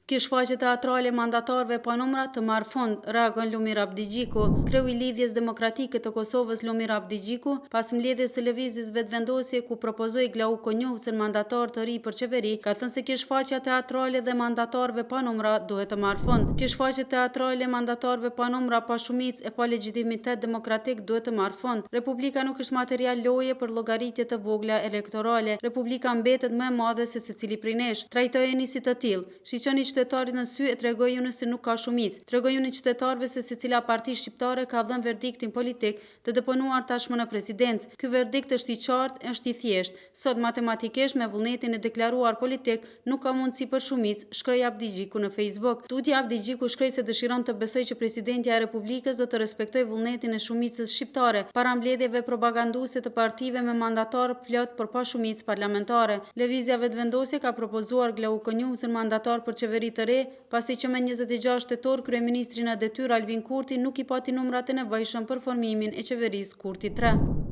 Ky shfaqje teatrale mandatarëve pa numra të marr fond, reagon Lumir Abdigjiku. Kreu i Lidhjes Demokratike të Kosovës Lumir Abdigjiku, pas mbledhjes së lëvizjes vetëvendosje ku propozoi Glauko Njohësën mandatar të ri për qeveri, ka thënë se ky shfaqje teatrale dhe mandatarëve pa numra duhet të marr fond. Ky shfaqje teatrale mandatarëve pa numra, pa shumicë e pa legjitimitet demokratik duhet të marr fond. Republika nuk është material loje për llogaritje të vogla elektorale. Republika mbetet më e madhe se secili prej nesh. Trajtojeni si të tillë. Shiqoni qytetarit në sy e tregojuni se nuk ka shumicë. Tregojuni qytetarëve se secila parti shqiptare ka dhënë verdiktin politik të deponuar tashmë në presidencë. Ky verdikt është i qartë, është i thjeshtë. Sot matematikisht me vullnetin e deklaruar politik nuk ka mundësi për shumicë, shkroi Abdigjiku në Facebook. Tutje Abdigjiku shkroi se dëshiron të besoj që presidentja e Republikës do të respektojë vullnetin e shumicës shqiptare para mbledhjeve propaganduese të partive me mandatar plot por pa shumicë parlamentare. Lëvizja vetëvendosje ka propozuar Glauko Njohësën mandatar për qeveri të re, pasi që me 26 tetor kryeministri në detyrë Albin Kurti nuk i pati numrat e nevojshëm për formimin e qeverisë Kurti 3.